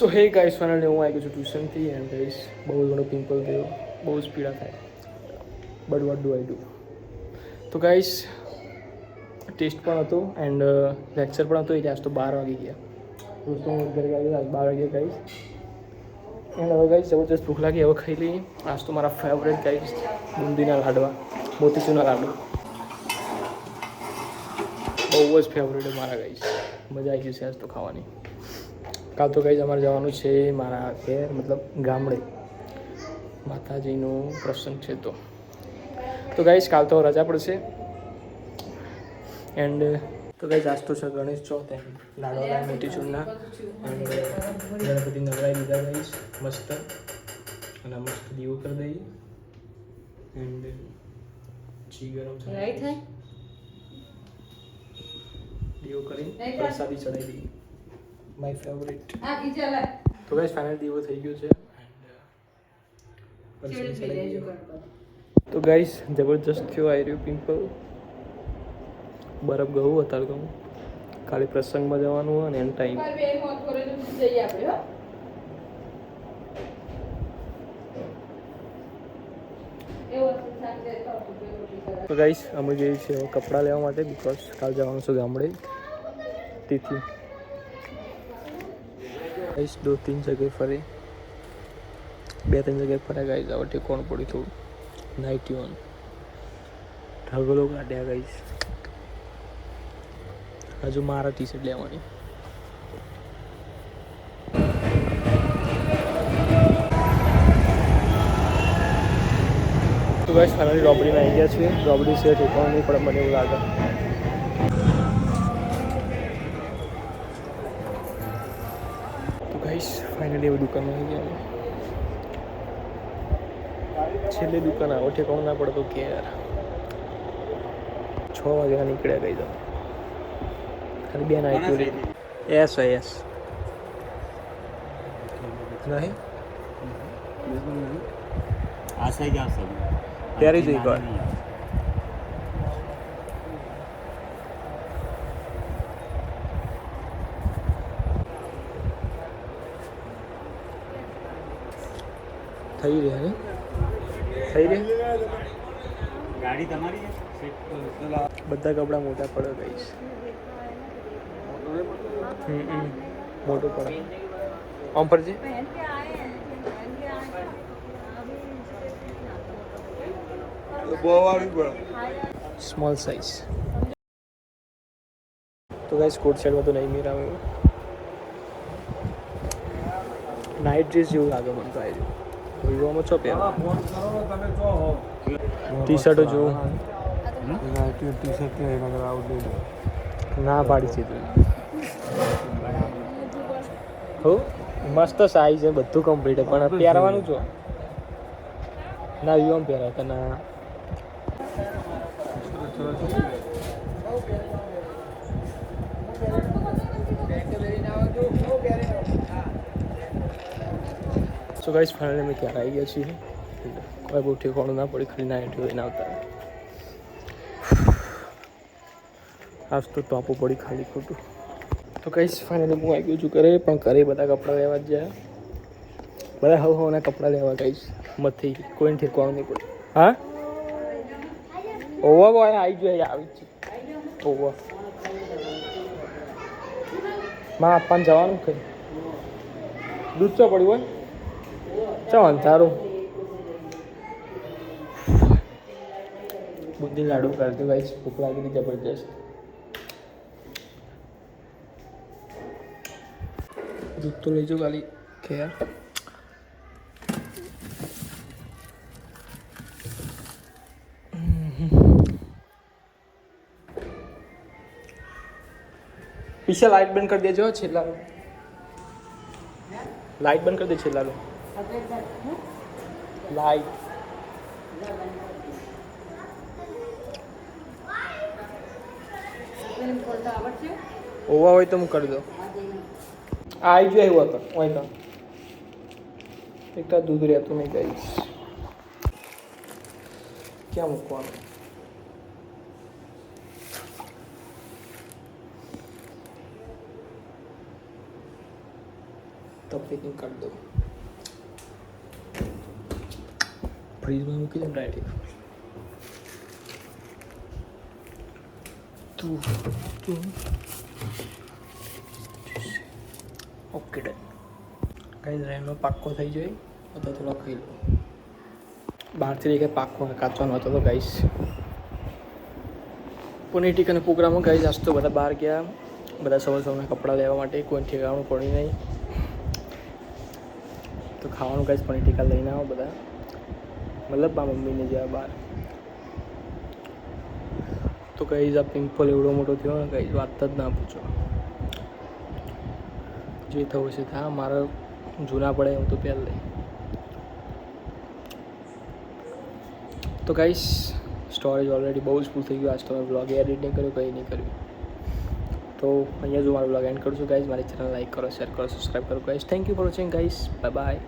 સો હે guys, finally હું આવી ગયો છું ટ્યુશનથી એન્ડ ગાઈસ બહુ ઘણો પિમ્પલ થયો, બહુ જ પીડા થાય, but what do I do. તો ગાઈસ ટેસ્ટ પણ હતો એન્ડ લેક્ચર પણ હતો, એટલે આજ તો 12 વાગી ગયા. દોસ્તો હું ઘરે આવ્યો આજ 12 વાગ્યા ગાઈસ. એન્ડ હવે ગાઈસ જબરદસ્ત ભૂખ લાગી, હવે ખાઈ લઈએ. આજ તો મારા ફેવરેટ ગાઈસ બુંદીના લાડવા, મોતીચૂરના લાડુ બહુ જ ફેવરેટ મારા ગાઈસ. મજા આવી જશે આજ તો ખાવાની. કાલ તો ગાઈસ અમારે જવાનું છે મારા ઘેર, મતલબ ગામડે, માતાજીનું પ્રસંગ છે. તો ગાઈસ કાલ તો રજા પડશે એન્ડ તો ગાઈસ આજ તો છે ગણેશ ચોથ, લાડવા મોતીચૂરના એન્ડ ગણપતિ નવરાઈ દીધા ગાઈસ મસ્ત, અને મસ્ત દીવો કરી દઈએ એન્ડ ઘી ગરમ થાય, દીવો કરીને પ્રસાદી ચડાવી દઈએ, માય ફેવરેટ. તો ગાઈસ ફાઇનલ દીવો થઈ ગયો છે તો ગાઈસ જબરજસ્ત થયો આવી રહ્યું પિમ્પલ. બરફ ગયું અત્યારે તો ખાલી પ્રસંગમાં જવાનું હોય ને એન ટાઈમ. તો ગાઈસ અમે જઈએ છીએ કપડાં લેવા માટે, બિકોઝ કાલ જવાનું છે ગામડે. તેથી ગાઈસ 2-3 જગ્યાએ ફરે, 2-3 જગ્યાએ ફર્યા ગાઈસ. હવે ઠેકવાનું પડ્યું થોડું. નાઇટી ઓન ઢગલો કાઢ્યા ગાઈસ. હજુ મારા ટી શર્ટ લેવાની. તો ગાઈસ ફાઇનલી રોબડીમાં આવી ગયા છે. રોબડી છે ઠેકવાનું નહીં પડે મને એવું લાગે. તો ગાઈસ ફાઇનલી હવે દુકાનમાં આવી ગયા. છેલ્લી દુકાન આવો ઠેકવાનું ના પડે તો કે યાર 6 વાગ્યા નીકળ્યા ગઈ તો ખાલી 2 નાઈટ લીધી. એસ નહીં ત્યારે જ એક વાર થઈ રહ્યા ને થઈ રહ્યા. ગાડી તમારી બધા કપડાં મોટા પડે ગઈશ. મોટું પડે આમ પરજી. Small size. તો ગાઈસ કોટ સાઈડમાં તો નહીં મેળાવે. નાઇટ ડ્રેસ જેવું લાગે મને તો આવી વિવોમાં છો પહેરવા. ટી શર્ટો જોઉં ના પાડી છે તું. હો મસ્ત સાઈઝ છે, બધું કમ્પ્લીટ, પણ પહેરવાનું છો ના વિવોમાં પહેરાય કે ના. સો ગાઈસ ફાઇનલી અમે ક્યારે આવી ગયા છીએ. કોઈ બહુ ઠેકાણું ના પડી, ખાલી નાઇટ જોઈને આવતા. આજ તો ટોપું પડી ખાલી ખોટું. તો ગાઈસ ફાઇનલી હું આવી ગયો છું ઘરે, પણ ઘરે બધા કપડાં લેવા જ જાય. બધા હવના કપડાં લેવા ગાઈસ મથી કોઈને ઠેકવાનું નહીં પડે. હા ઓવા બોય આવી જોઈએ, આવી જ છે ઓવા માં આપવાનું જવાનું કઈ દૂધ ચો પડ્યું હોય ચાલ અંધારું. બુદ્ધિ લાડુ કરતી ગાઈસ, ભૂખ લાગી હતી જબરજસ્ત. દૂધ તો લઈ જાઓ ખાલી ખેર. પીછે લાઇટ બંધ કરી દેજો. છેલ્લા લાઇટ બંધ કરી દે. છેલ્લા લાઇટ ઓવા હોય તો હું કરી દઉં. આવી જોઈએ એવું હતો હોય તો એક તો દૂધ રહેતું નહીં ગાઈસ. ક્યાં મૂકવાનું? તો પેકિંગ કરી દો, ફ્રીજમાં મૂકી દો ડાયરેક્ટ. Okay done guys. રેનો પાક્કો થઈ જાય અથવા થોડો ખાઈ લો. બહારથી દેખાય પાક્કો કાચવાનો હતો તો ગાઈઝ. પનીર ટીકાના પ્રોગ્રામમાં ગાઈઝ આજ તો બધા બહાર ગયા, બધા સવારના કપડાં લેવા માટે, કોઈ ઠેકાણું પડી નહીં. તો ખાવાનું ગાઈઝ પનીર ટીકા લઈને આવો બધા, મતલબ મારા મમ્મીને જ્યાં બહાર. તો ગાઈઝ આ પિમ્પલ એવડો મોટો થયો ને ગાઈઝ, વાત જ ના પૂછો. જે થવું છે હા, મારા જૂના પડે હું તો પહેલાં લઈ. તો ગાઈઝ સ્ટોરેજ ઓલરેડી બહુ જ ફૂલ થઈ ગયું. આજ તો મેં બ્લોગ એડિટ નહીં કર્યું, કંઈ નહીં કર્યું. તો અહીંયા જો મારો બ્લોગ એન્ડ કરું છું ગાઈઝ. મારી ચેનલ લાઈક કરો, શેર કરો, સબસ્ક્રાઈબ કરો guys. Thank you for watching guys. Bye bye.